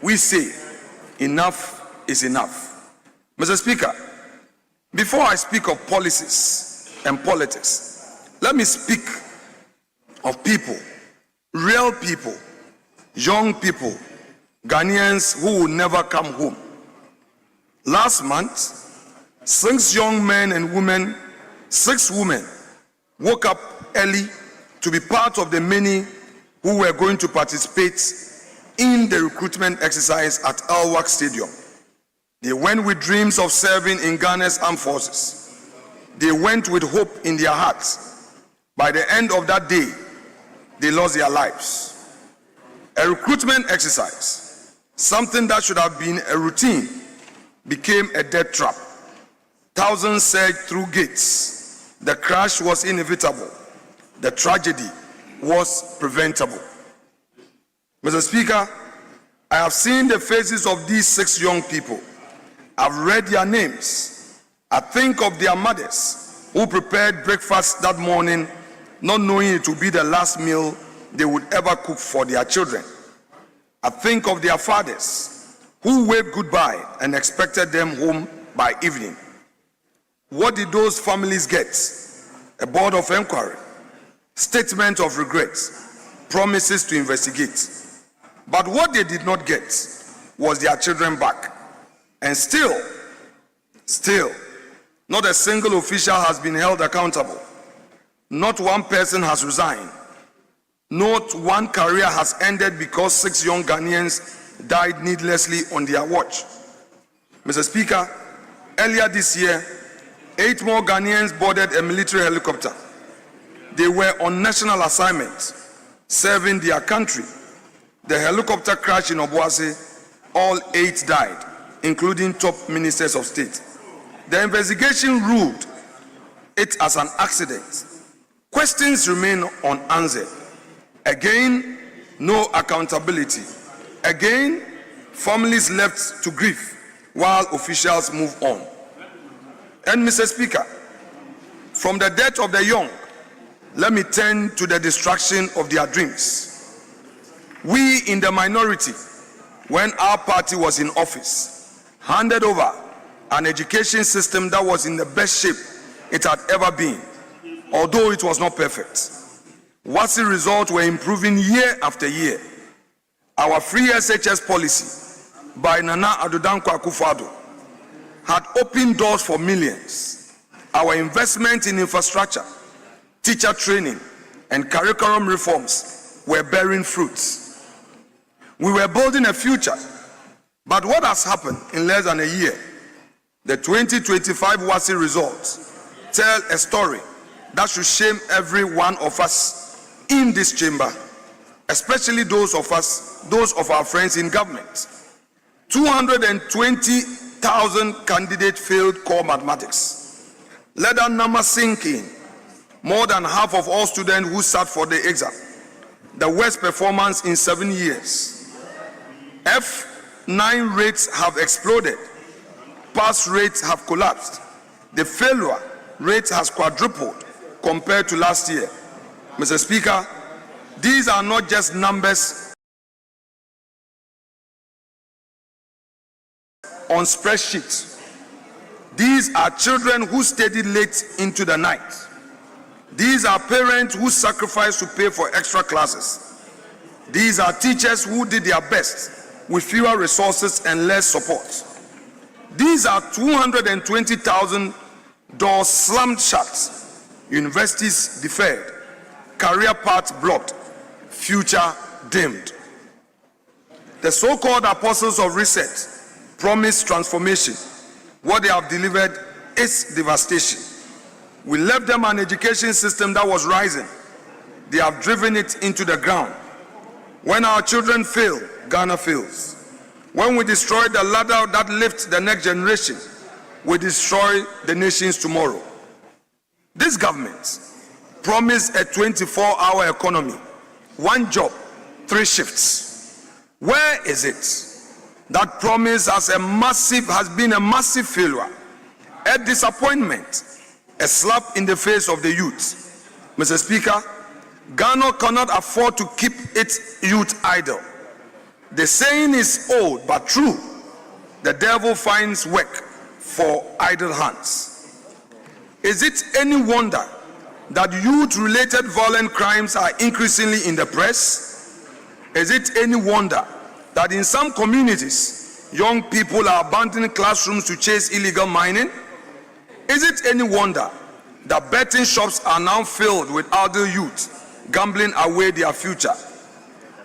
we say enough is enough. Mr. Speaker, before I speak of policies and politics, let me speak of people, real people, young people, Ghanaians who will never come home. Last month, 6 young men and women, 6 women, woke up early to be part of the many who were going to participate in the recruitment exercise at Elwak Stadium. They went with dreams of serving in Ghana's armed forces. They went with hope in their hearts. By the end of that day, they lost their lives. A recruitment exercise, something that should have been a routine, became a death trap. Thousands surged through gates. The crash was inevitable. The tragedy was preventable. Mr. Speaker, I have seen the faces of these 6 young people. I've read their names. I think of their mothers who prepared breakfast that morning, not knowing it would be the last meal they would ever cook for their children. I think of their fathers who waved goodbye and expected them home by evening. What did those families get? A board of inquiry, statement of regrets, promises to investigate. But what they did not get was their children back. And still, not a single official has been held accountable. Not one person has resigned. Not one career has ended because 6 young Ghanaians died needlessly on their watch. Mr. Speaker, earlier this year, 8 more Ghanaians boarded a military helicopter. They were on national assignment, serving their country. The helicopter crashed in Obuasi. All 8 died, including top ministers of state. The investigation ruled it as an accident. Questions remain unanswered. Again, no accountability. Again, families left to grieve while officials move on. And Mr. Speaker, from the death of the young, let me turn to the destruction of their dreams. We in the minority, when our party was in office, handed over an education system that was in the best shape it had ever been, although it was not perfect. What's the result? We're improving year after year. Our free SHS policy by Nana Addo Akufo Addo had opened doors for millions. Our investment in infrastructure, teacher training, and curriculum reforms were bearing fruits. We were building a future. But what has happened in less than a year? The 2025 WASI results tell a story that should shame every one of us in this chamber, especially those of our friends in government. 220,000 candidates failed core mathematics. Let that number sink in. More than half of all students who sat for the exam. The worst performance in 7 years. F9 rates have exploded. Pass rates have collapsed. The failure rate has quadrupled compared to last year. Mr. Speaker, these are not just numbers on spreadsheets. These are children who studied late into the night. These are parents who sacrificed to pay for extra classes. These are teachers who did their best with fewer resources and less support. These are 220,000 doors slammed shut, universities deferred, career paths blocked, future dimmed. The so-called apostles of reset promised transformation. What they have delivered is devastation. We left them an education system that was rising. They have driven it into the ground. When our children fail, Ghana fails. When we destroy the ladder that lifts the next generation, we destroy the nation's tomorrow. This government promised a 24-hour economy, 1 job, 3 shifts. Where is it? That promise has been a massive failure, a disappointment, a slap in the face of the youth. Mr. Speaker, Ghana cannot afford to keep its youth idle. The saying is old but true. The devil finds work for idle hands. Is it any wonder that youth-related violent crimes are increasingly in the press? Is it any wonder that in some communities, young people are abandoning classrooms to chase illegal mining? Is it any wonder that betting shops are now filled with adult youth gambling away their future?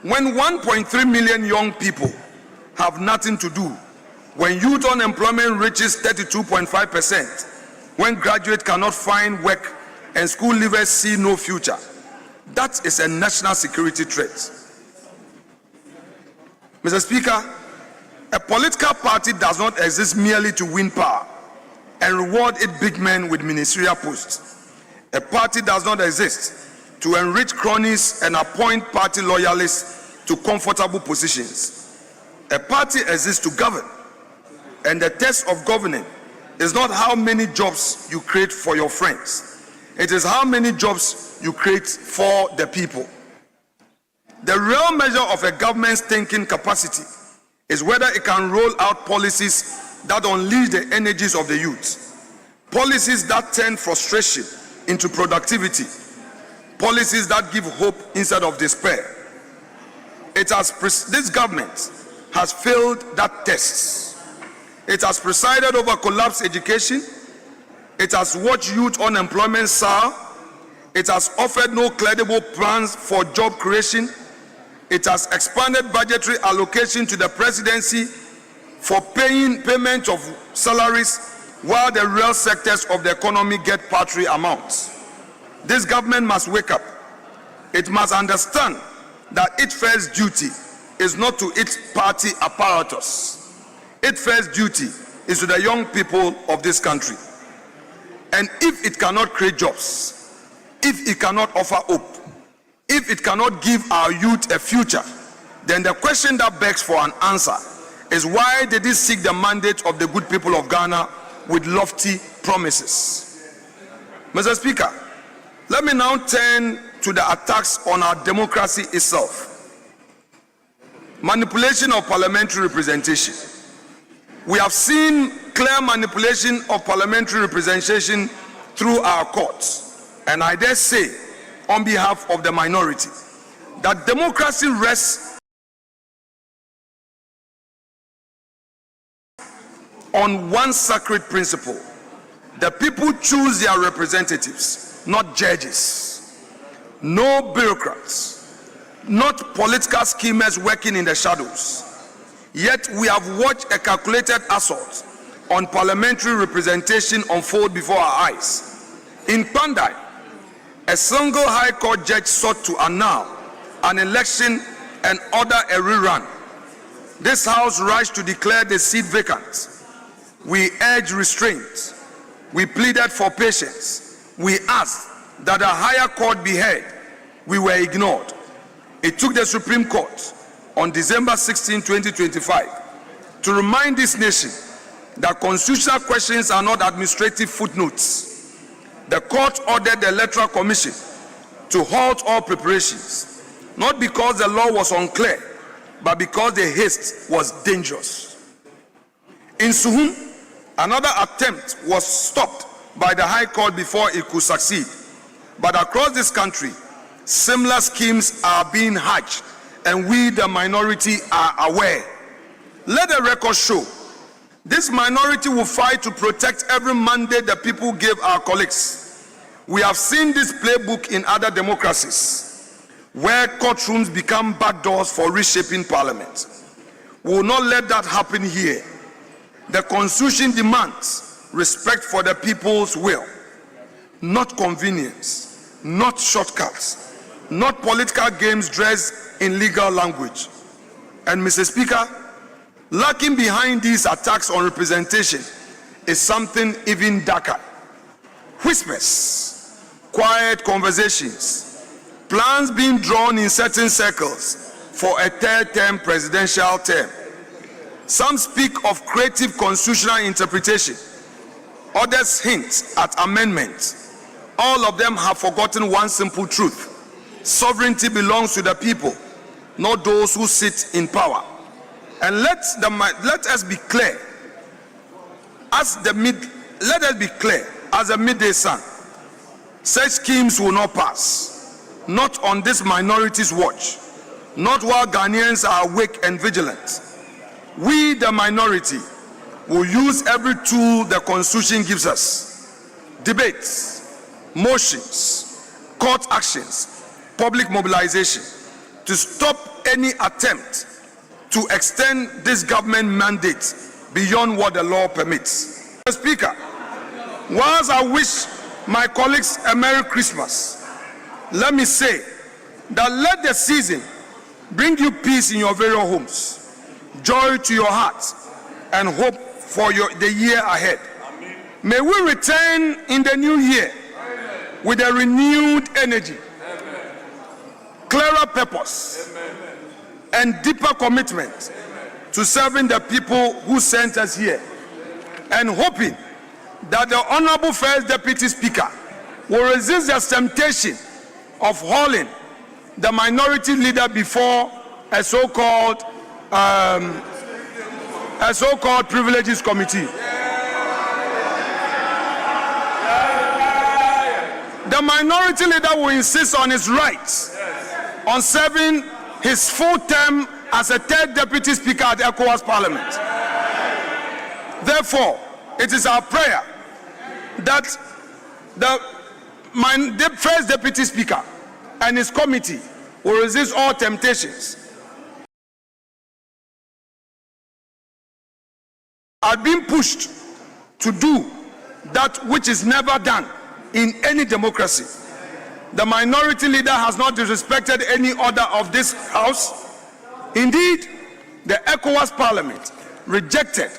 When 1.3 million young people have nothing to do, when youth unemployment reaches 32.5%, when graduates cannot find work and school leavers see no future, that is a national security threat. Mr. Speaker, a political party does not exist merely to win power and reward its big men with ministerial posts. A party does not exist to enrich cronies and appoint party loyalists to comfortable positions. A party exists to govern, and the test of governing is not how many jobs you create for your friends. It is how many jobs you create for the people. The real measure of a government's thinking capacity is whether it can roll out policies that unleash the energies of the youth, policies that turn frustration into productivity, policies that give hope instead of despair. This government has failed that test. It has presided over collapsed education. It has watched youth unemployment soar. It has offered no credible plans for job creation. It has expanded budgetary allocation to the presidency for payment of salaries, while the real sectors of the economy get paltry amounts. This government must wake up. It must understand that its first duty is not to its party apparatus. Its first duty is to the young people of this country. And if it cannot create jobs, if it cannot offer hope, if it cannot give our youth a future, then the question that begs for an answer is, why did it seek the mandate of the good people of Ghana with lofty promises? Mr. Speaker, let me now turn to the attacks on our democracy itself. Manipulation of parliamentary representation. We have seen clear manipulation of parliamentary representation through our courts, and I dare say, on behalf of the minority, that democracy rests on one sacred principle: the people choose their representatives, not judges. No bureaucrats, not political schemers working in the shadows. Yet we have watched a calculated assault on parliamentary representation unfold before our eyes. In Pandai, a single High Court judge sought to annul an election and order a rerun. This House rushed to declare the seat vacant. We urged restraint. We pleaded for patience. We asked that a higher court be heard. We were ignored. It took the Supreme Court on December 16, 2025, to remind this nation that constitutional questions are not administrative footnotes. The court ordered the Electoral Commission to halt all preparations, not because the law was unclear, but because the haste was dangerous. In Suhum, another attempt was stopped by the High Court before it could succeed. But across this country, similar schemes are being hatched, and we, the minority, are aware. Let the record show this minority will fight to protect every mandate the people gave our colleagues. We have seen this playbook in other democracies, where courtrooms become backdoors for reshaping parliament. We will not let that happen here. The Constitution demands respect for the people's will, not convenience, not shortcuts, not political games dressed in legal language. And Mr. Speaker, lurking behind these attacks on representation is something even darker. Whispers, quiet conversations, plans being drawn in certain circles for a third-term presidential term. Some speak of creative constitutional interpretation. Others hint at amendments. All of them have forgotten one simple truth: sovereignty belongs to the people, not those who sit in power. And let us be clear as the midday sun. Such schemes will not pass, not on this minority's watch, not while Ghanaians are awake and vigilant. We, the minority, will use every tool the Constitution gives us: debates, motions, court actions, public mobilization, to stop any attempt to extend this government mandate beyond what the law permits. Mr. Speaker, whilst I wish my colleagues a Merry Christmas, let me say that let the season bring you peace in your various homes, joy to your hearts, and hope for the year ahead. Amen. May we return in the new year with a renewed energy, clearer purpose, and deeper commitment to serving the people who sent us here, and hoping that the Honorable First Deputy Speaker will resist the temptation of hauling the minority leader before a so-called privileges committee. The minority leader will insist on his rights on serving his full term as a third deputy speaker at ECOWAS Parliament. Therefore, it is our prayer that the first deputy speaker and his committee will resist all temptations. Are being pushed to do that which is never done in any democracy. The minority leader has not disrespected any order of this House. Indeed, the ECOWAS Parliament rejected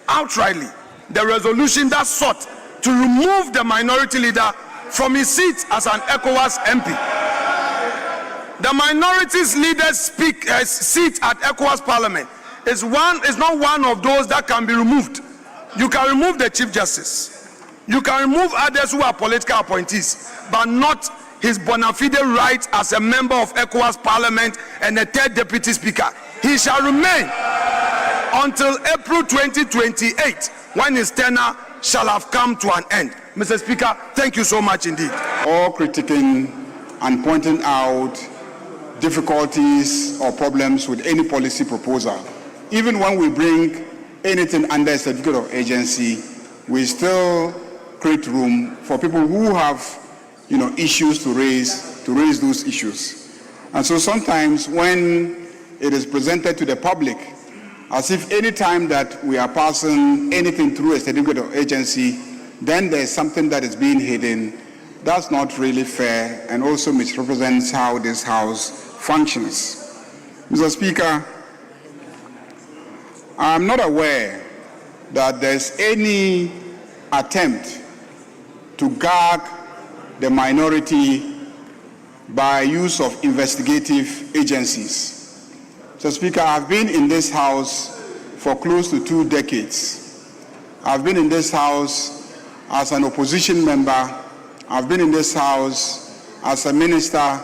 outrightly the resolution that sought to remove the minority leader from his seat as an ECOWAS MP. The minority's leader's seat at ECOWAS Parliament is not one of those that can be removed. You can remove the Chief Justice. You can remove others who are political appointees, but not his bona fide right as a member of ECOWAS Parliament and a third deputy speaker. He shall remain until April 2028, when his tenure shall have come to an end. Mr. Speaker, thank you so much indeed. All critiquing and pointing out difficulties or problems with any policy proposal, even when we bring anything under a certificate of agency, we still create room for people who have, issues to raise those issues. And so sometimes when it is presented to the public as if any time that we are passing anything through a certificate of agency, then there's something that is being hidden, that's not really fair and also misrepresents how this House functions. Mr. Speaker, I'm not aware that there's any attempt to gag the minority by use of investigative agencies. Mr. Speaker, I've been in this House for close to 2 decades. I've been in this House as an opposition member. I've been in this House as a minister.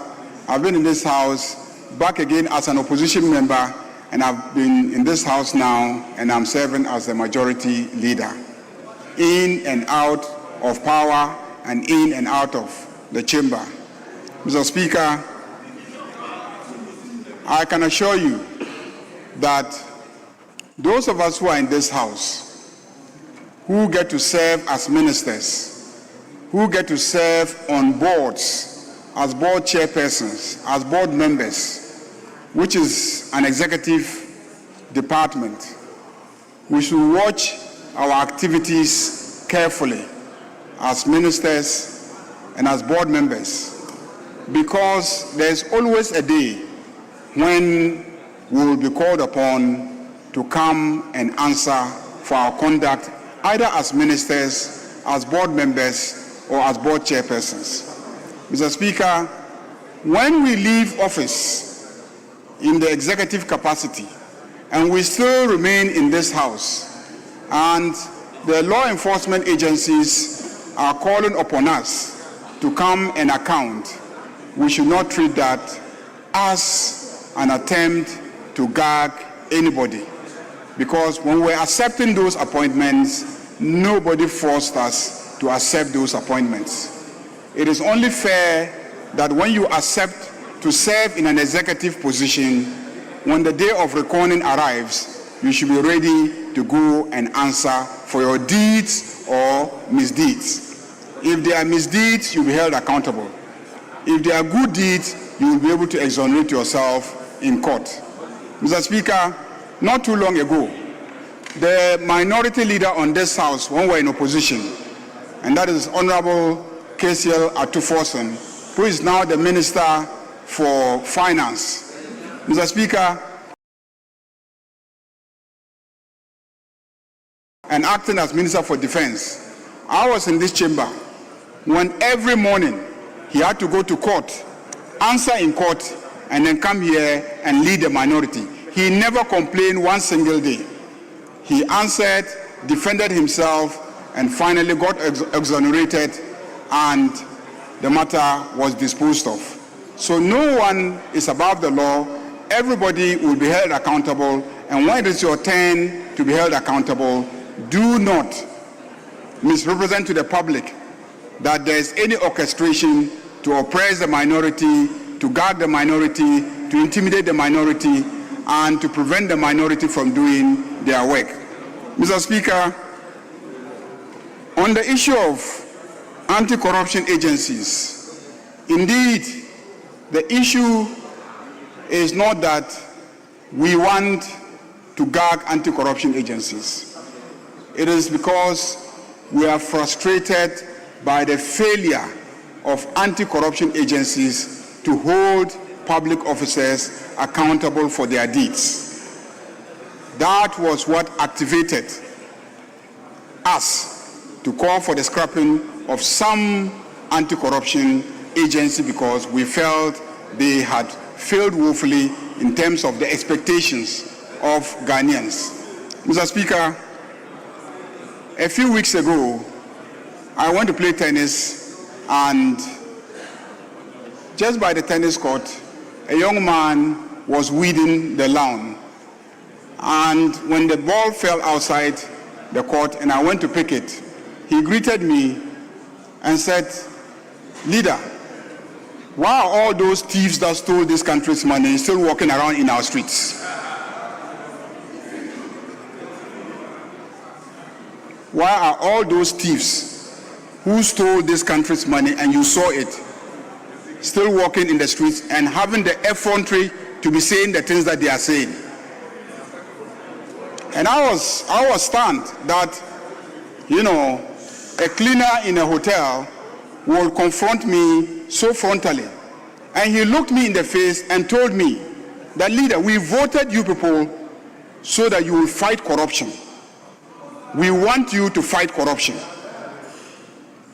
I've been in this House back again as an opposition member, and I've been in this House now, and I'm serving as the majority leader, in and out of power and in and out of the chamber. Mr. Speaker, I can assure you that those of us who are in this House, who get to serve as ministers, who get to serve on boards, as board chairpersons, as board members, which is an executive department, we should watch our activities carefully as ministers and as board members, because there's always a day when we will be called upon to come and answer for our conduct, either as ministers, as board members, or as board chairpersons. Mr. Speaker, when we leave office in the executive capacity and we still remain in this House, and the law enforcement agencies are calling upon us to come and account, we should not treat that as an attempt to gag anybody. because when we're accepting those appointments, nobody forced us to accept those appointments. It is only fair that when you accept to serve in an executive position, when the day of reckoning arrives, you should be ready to go and answer for your deeds or misdeeds. If there are misdeeds, you'll be held accountable. If there are good deeds, you will be able to exonerate yourself in court. Mr. Speaker, not too long ago, the minority leader on this house, when we were in opposition, and that is Honorable Ato Forson, who is now the Minister for Finance. Mr. Speaker, and acting as Minister for Defense, I was in this chamber when every morning he had to go to court, answer in court, and then come here and lead the minority. He never complained one single day. He answered, defended himself, and finally got exonerated, and the matter was disposed of. So no one is above the law. Everybody will be held accountable, and when it is your turn to be held accountable, do not misrepresent to the public that there is any orchestration to oppress the minority, to gag the minority, to intimidate the minority, and to prevent the minority from doing their work. Mr. Speaker, on the issue of anti-corruption agencies, indeed, the issue is not that we want to gag anti-corruption agencies. It is because we are frustrated by the failure of anti-corruption agencies to hold public officers accountable for their deeds. That was what activated us to call for the scrapping of some anti-corruption agency, because we felt they had failed woefully in terms of the expectations of Ghanaians. Mr. Speaker, a few weeks ago, I went to play tennis, and just by the tennis court, a young man was weeding the lawn. And when the ball fell outside the court and I went to pick it, he greeted me and said, "Leader, why are all those thieves that stole this country's money still walking around in our streets? Why are all those thieves who stole this country's money, and you saw it, still walking in the streets and having the effrontery to be saying the things that they are saying?" And I was stunned that, a cleaner in a hotel will confront me so frontally. And he looked me in the face and told me that, "Leader, we voted you people so that you will fight corruption. We want you to fight corruption."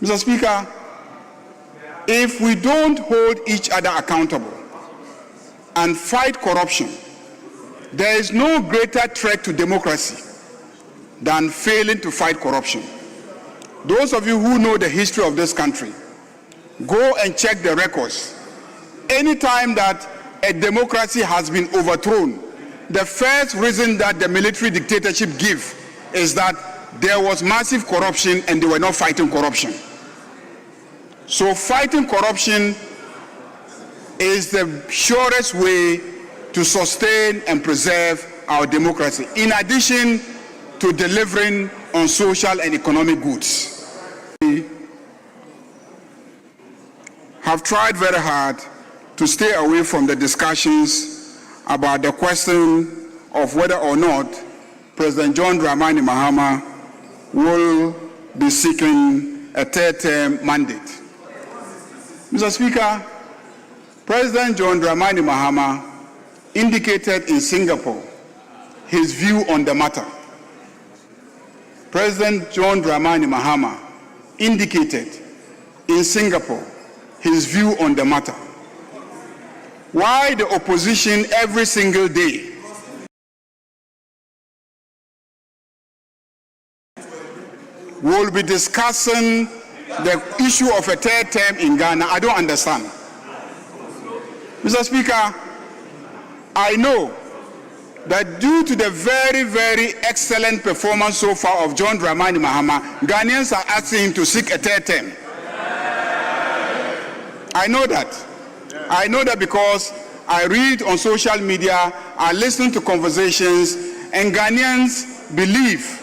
Mr. Speaker, if we don't hold each other accountable and fight corruption, there is no greater threat to democracy than failing to fight corruption. Those of you who know the history of this country, go and check the records. Anytime that a democracy has been overthrown, the first reason that the military dictatorship gives is that there was massive corruption and they were not fighting corruption. So fighting corruption is the surest way to sustain and preserve our democracy, in addition to delivering on social and economic goods. We have tried very hard to stay away from the discussions about the question of whether or not President John Dramani Mahama will be seeking a third-term mandate. Mr. Speaker, President John Dramani Mahama indicated in Singapore his view on the matter. President John Dramani Mahama indicated in Singapore his view on the matter. Why the opposition every single day will be discussing the issue of a third term in Ghana, I don't understand. Mr. Speaker, I know that due to the very, very excellent performance so far of John Dramani Mahama, Ghanaians are asking him to seek a third term. I know that. I know that because I read on social media, I listen to conversations, and Ghanaians believe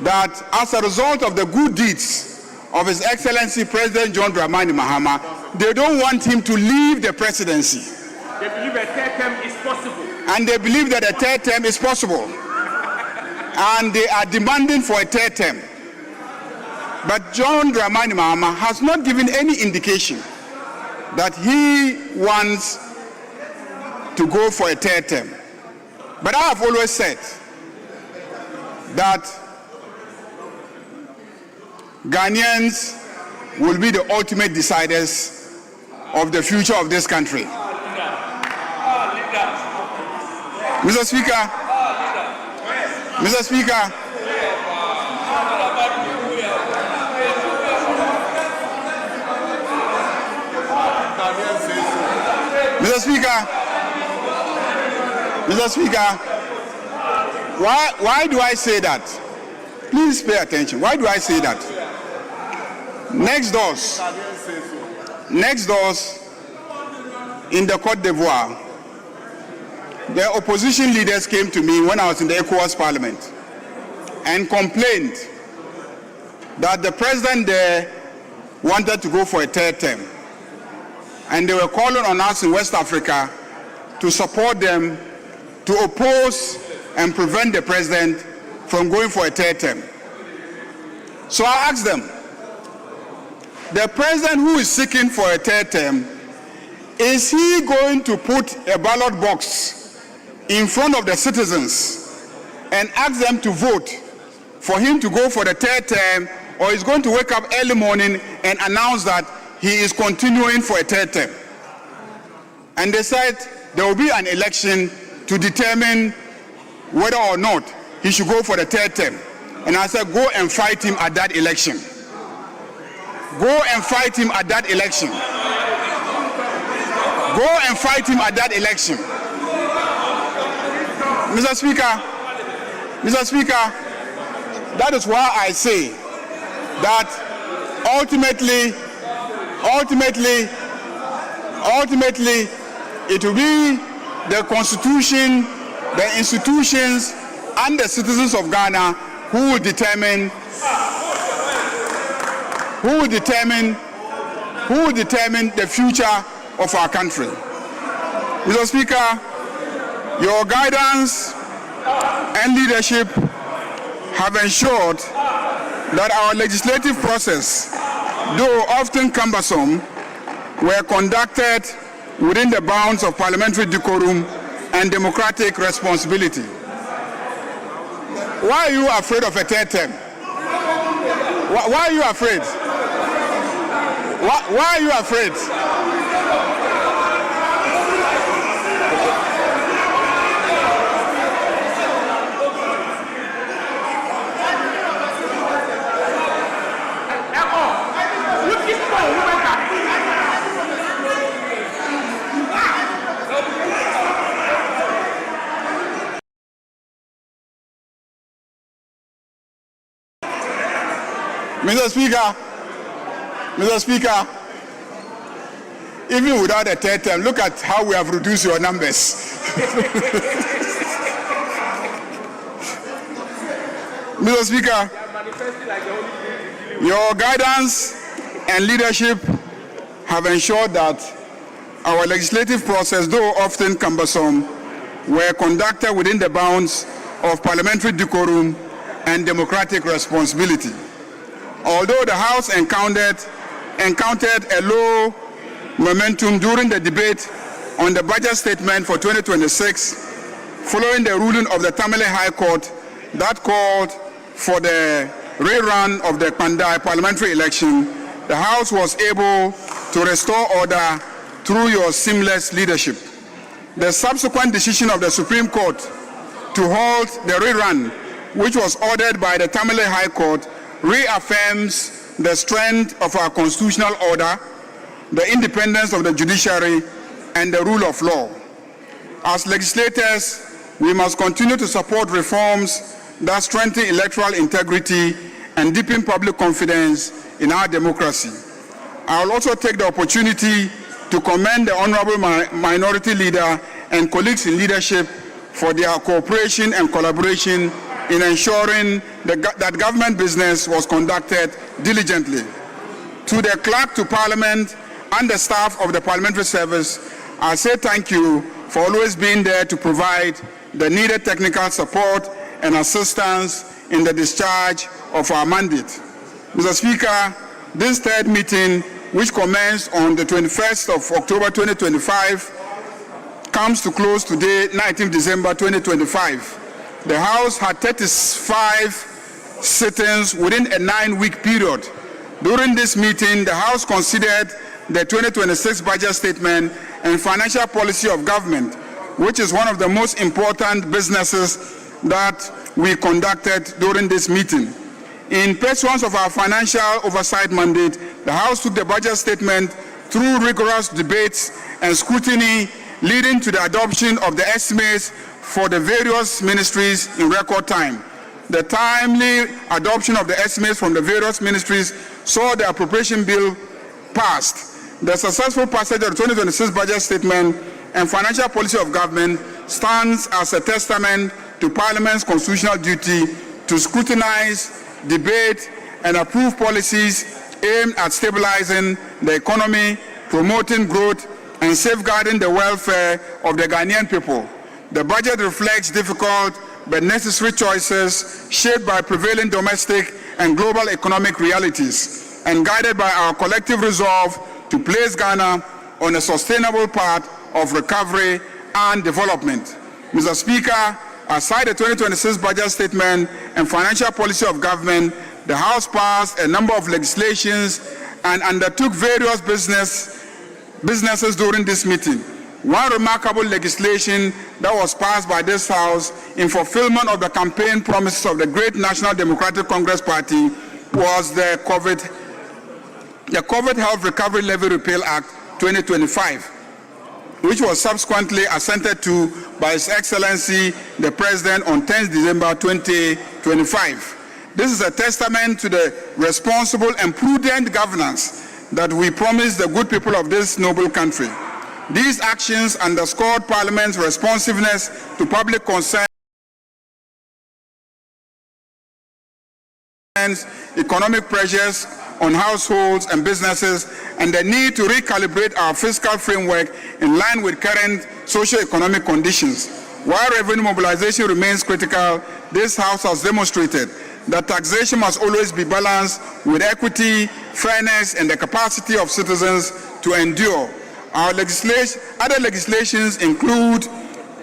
that as a result of the good deeds of His Excellency President John Dramani Mahama, they don't want him to leave the presidency. They believe a third term is possible. And they believe that a third term is possible. And they are demanding for a third term. But John Dramani Mahama has not given any indication that he wants to go for a third term. But I have always said that Ghanaians will be the ultimate deciders of the future of this country. Mr. Speaker, Mr. Speaker, Mr. Speaker, Mr. Speaker, why do I say that? Please pay attention. Why do I say that? Next doors in the Côte d'Ivoire, the opposition leaders came to me when I was in the ECOWAS Parliament and complained that the president there wanted to go for a third term. And they were calling on us in West Africa to support them to oppose and prevent the president from going for a third term. So I asked them, the president who is seeking for a third term, is he going to put a ballot box in front of the citizens and ask them to vote for him to go for the third term, or is going to wake up early morning and announce that he is continuing for a third term? And they said there will be an election to determine whether or not he should go for the third term. And I said, go and fight him at that election. Go and fight him at that election. Go and fight him at that election. Mr. Speaker, that is why I say that ultimately, it will be the Constitution, the institutions, and the citizens of Ghana who will determine the future of our country. Mr. Speaker, your guidance and leadership have ensured that our legislative process, though often cumbersome, were conducted within the bounds of parliamentary decorum and democratic responsibility. Why are you afraid of a third term? Why are you afraid? Why are you afraid? Mr. Speaker, even without a third term, look at how we have reduced your numbers. Mr. Speaker, your guidance and leadership have ensured that our legislative process, though often cumbersome, were conducted within the bounds of parliamentary decorum and democratic responsibility. Although the House encountered a low momentum during the debate on the budget statement for 2026, following the ruling of the Tamale High Court that called for the rerun of the Pandai parliamentary election, the House was able to restore order through your seamless leadership. The subsequent decision of the Supreme Court to halt the rerun, which was ordered by the Tamale High Court, reaffirms the strength of our constitutional order, the independence of the judiciary, and the rule of law. As legislators, We must continue to support reforms that strengthen electoral integrity and deepen public confidence in our democracy. I will also take the opportunity to commend the Honorable Minority Leader and colleagues in leadership for their cooperation and collaboration in ensuring that government business was conducted diligently. To the Clerk to Parliament and the staff of the Parliamentary Service, I say thank you for always being there to provide the needed technical support and assistance in the discharge of our mandate. Mr. Speaker, this third meeting, which commenced on the 21st of October 2025, comes to close today, 19th December 2025. The House had 35 sittings within a 9-week period. During this meeting, the House considered the 2026 budget statement and financial policy of government, which is one of the most important businesses that we conducted during this meeting. In pursuance of our financial oversight mandate, the House took the budget statement through rigorous debates and scrutiny, leading to the adoption of the estimates for the various ministries in record time. The timely adoption of the estimates from the various ministries saw the appropriation bill passed. The successful passage of the 2026 budget statement and financial policy of government stands as a testament to Parliament's constitutional duty to scrutinize, debate, and approve policies aimed at stabilizing the economy, promoting growth, and safeguarding the welfare of the Ghanaian people. The budget reflects difficult but necessary choices shaped by prevailing domestic and global economic realities and guided by our collective resolve to place Ghana on a sustainable path of recovery and development. Mr. Speaker, aside the 2026 budget statement and financial policy of government, the House passed a number of legislations and undertook various businesses during this meeting. One remarkable legislation that was passed by this House in fulfillment of the campaign promises of the great National Democratic Congress Party was the COVID Health Recovery Levy Repeal Act 2025, which was subsequently assented to by His Excellency the President on 10th December 2025. This is a testament to the responsible and prudent governance that we promise the good people of this noble country. These actions underscored Parliament's responsiveness to public concerns, economic pressures on households and businesses, and the need to recalibrate our fiscal framework in line with current socio-economic conditions. While revenue mobilization remains critical, this House has demonstrated that taxation must always be balanced with equity, fairness, and the capacity of citizens to endure. Our other legislations include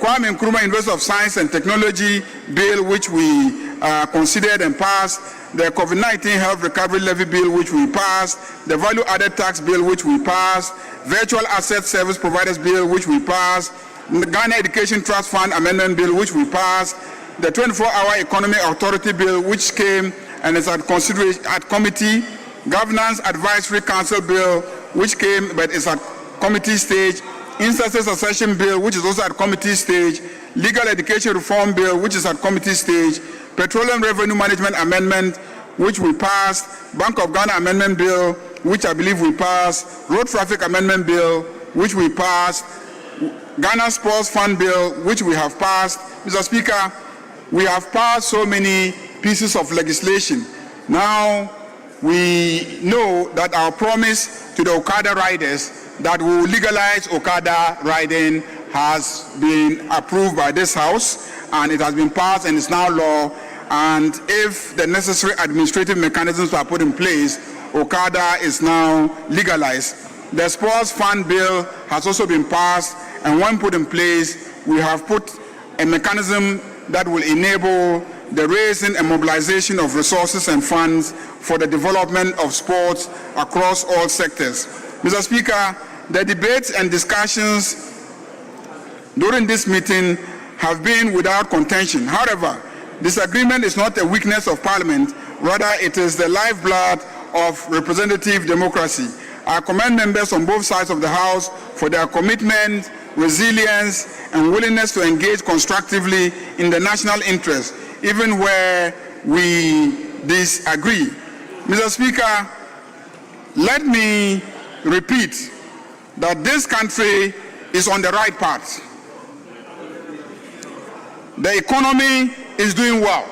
Kwame Nkrumah University of Science and Technology Bill, which we considered and passed, the COVID-19 Health Recovery Levy Bill, which we passed, the Value Added Tax Bill, which we passed, Virtual Asset Service Providers Bill, which we passed, the Ghana Education Trust Fund Amendment Bill, which we passed, the 24-Hour Economy Authority Bill, which came and is at consideration at committee, Governance Advisory Council Bill, which came but is at committee stage, Instances Succession Bill, which is also at committee stage, Legal Education Reform Bill, which is at committee stage, Petroleum Revenue Management Amendment, which we passed, Bank of Ghana Amendment Bill, which I believe we passed, Road Traffic Amendment Bill, which we passed, Ghana Sports Fund Bill, which we have passed. Mr. Speaker, we have passed so many pieces of legislation. Now, we know that our promise to the Okada riders that we will legalize Okada riding has been approved by this House, and it has been passed and is now law. And if the necessary administrative mechanisms are put in place, Okada is now legalized. The Sports Fund Bill has also been passed, and when put in place, we have put a mechanism that will enable the raising and mobilization of resources and funds for the development of sports across all sectors. Mr. Speaker, the debates and discussions during this meeting have been without contention. However, disagreement is not a weakness of Parliament, rather it is the lifeblood of representative democracy. I commend members on both sides of the House for their commitment resilience, and willingness to engage constructively in the national interest, even where we disagree. Mr. Speaker, let me repeat that this country is on the right path. The economy is doing well.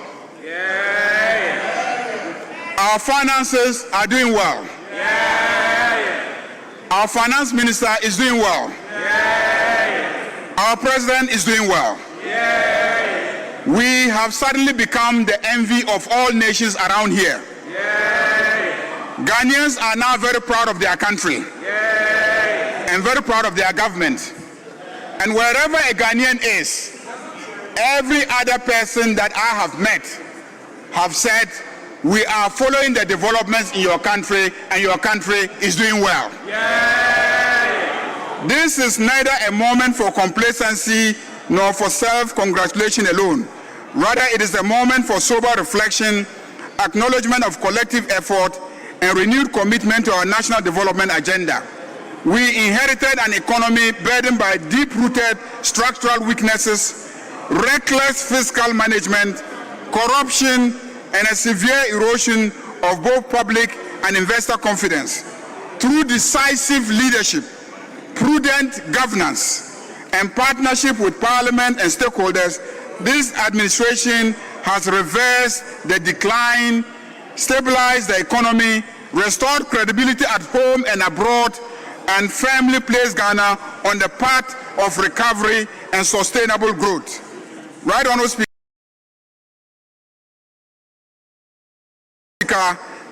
Our finances are doing well. Our finance minister is doing well. Our president is doing well. We have suddenly become the envy of all nations around here. Ghanaians are now very proud of their country and very proud of their government. And wherever a Ghanaian is, every other person that I have met have said, we are following the developments in your country and your country is doing well. This is neither a moment for complacency nor for self-congratulation alone. Rather, it is a moment for sober reflection, acknowledgement of collective effort, and renewed commitment to our national development agenda. We inherited an economy burdened by deep-rooted structural weaknesses, reckless fiscal management, corruption, and a severe erosion of both public and investor confidence. Through decisive leadership, prudent governance, and partnership with Parliament and stakeholders, this administration has reversed the decline, stabilized the economy, restored credibility at home and abroad, and firmly placed Ghana on the path of recovery and sustainable growth. Right, Honourable Speaker,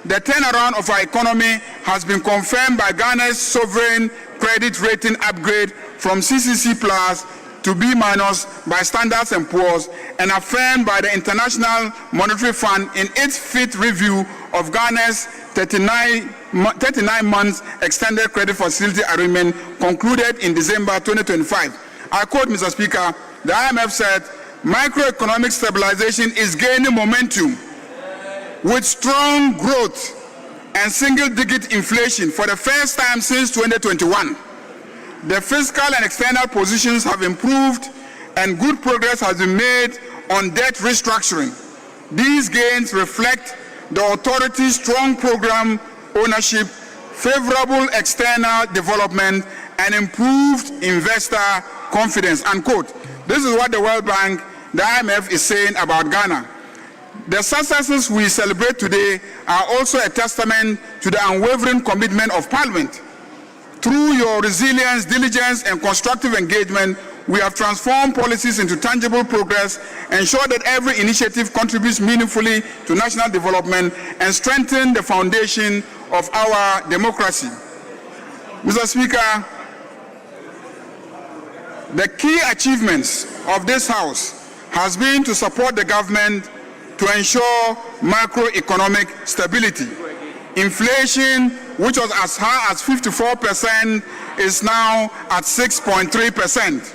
the turnaround of our economy has been confirmed by Ghana's sovereign credit rating upgrade from CCC+ to B- by Standards & Poor's, and affirmed by the International Monetary Fund in its fifth review of Ghana's 39 months extended credit facility agreement concluded in December 2025. I quote, Mr. Speaker, the IMF said, "Microeconomic stabilization is gaining momentum with strong growth and single-digit inflation for the first time since 2021. The fiscal and external positions have improved and good progress has been made on debt restructuring. These gains reflect the authority's strong program ownership, favorable external development, and improved investor confidence," unquote. This is what the World Bank, the IMF, is saying about Ghana. The successes we celebrate today are also a testament to the unwavering commitment of Parliament. Through your resilience, diligence, and constructive engagement, we have transformed policies into tangible progress, ensure that every initiative contributes meaningfully to national development, and strengthen the foundation of our democracy. Mr. Speaker, the key achievements of this House has been to support the government to ensure macroeconomic stability. Inflation, which was as high as 54%, is now at 6.3%.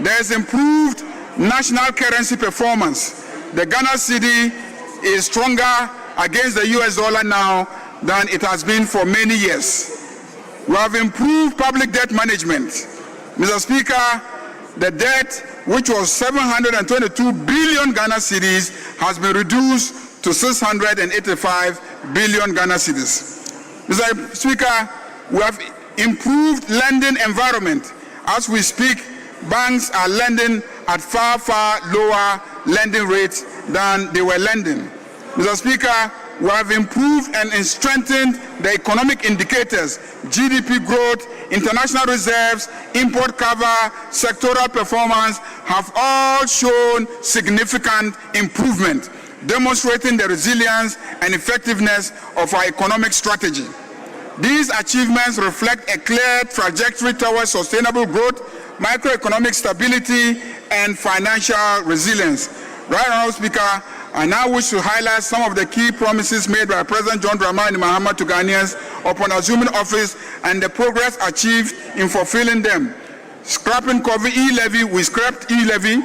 There is improved national currency performance. The Ghana cedi is stronger against the US dollar now than it has been for many years. We have improved public debt management. Mr. Speaker, the debt, which was 722 billion Ghana cedis, has been reduced to 685 billion Ghana cedis. Mr. Speaker, we have improved lending environment. As we speak, banks are lending at far, far lower lending rates than they were lending. Mr. Speaker, we have improved and strengthened the economic indicators, GDP growth, international reserves, import cover, sectoral performance have all shown significant improvement, demonstrating the resilience and effectiveness of our economic strategy. These achievements reflect a clear trajectory towards sustainable growth, macroeconomic stability, and financial resilience. Right, Honourable Speaker, I now wish to highlight some of the key promises made by President John Dramani Mahama to Ghanaians upon assuming office and the progress achieved in fulfilling them. Scrapping COVID e-levy, we scrapped e-levy.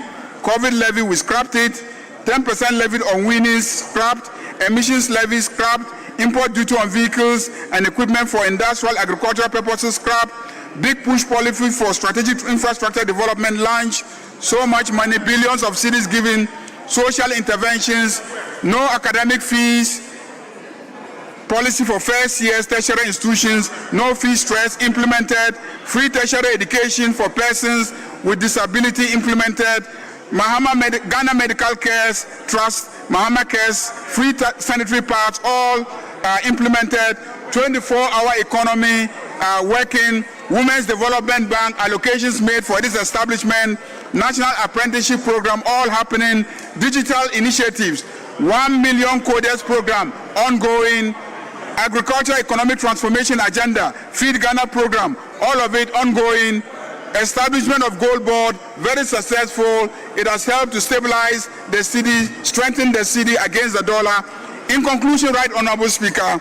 COVID levy, we scrapped it. 10% levied on winnings, scrapped. Emissions levy, scrapped. Import duty on vehicles and equipment for industrial agricultural purposes, scrapped. big push policy for strategic infrastructure development launch, so much money, billions of cedis given, social interventions, no academic fees, policy for first years tertiary institutions, no fee stress implemented, free tertiary education for persons with disability implemented, Ghana Medical Cares Trust, Mahama Cares, free sanitary pads, all implemented, 24-hour economy working, Women's Development Bank allocations made for this establishment, National Apprenticeship Program all happening, digital initiatives, 1 million coders program ongoing, Agriculture Economic Transformation Agenda, Feed Ghana program, all of it ongoing, establishment of Gold Board, very successful. It has helped to stabilize the city, strengthen the city against the dollar. In conclusion, Right Honorable Speaker,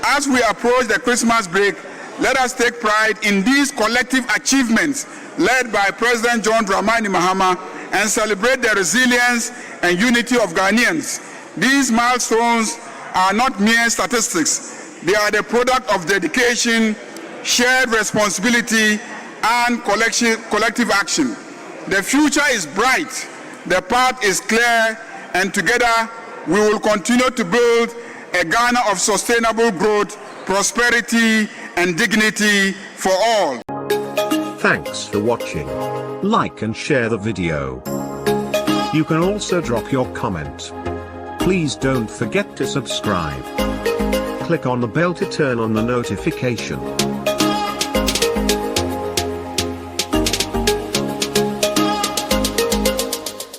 as we approach the Christmas break, let us take pride in these collective achievements led by President John Dramani Mahama and celebrate the resilience and unity of Ghanaians. These milestones are not mere statistics. They are the product of dedication, shared responsibility, and collective action. The future is bright, the path is clear, and together we will continue to build a Ghana of sustainable growth, prosperity, and dignity for all. Thanks for watching. Like and share the video. You can also drop your comment. Please don't forget to subscribe. Click on the bell to turn on the notification.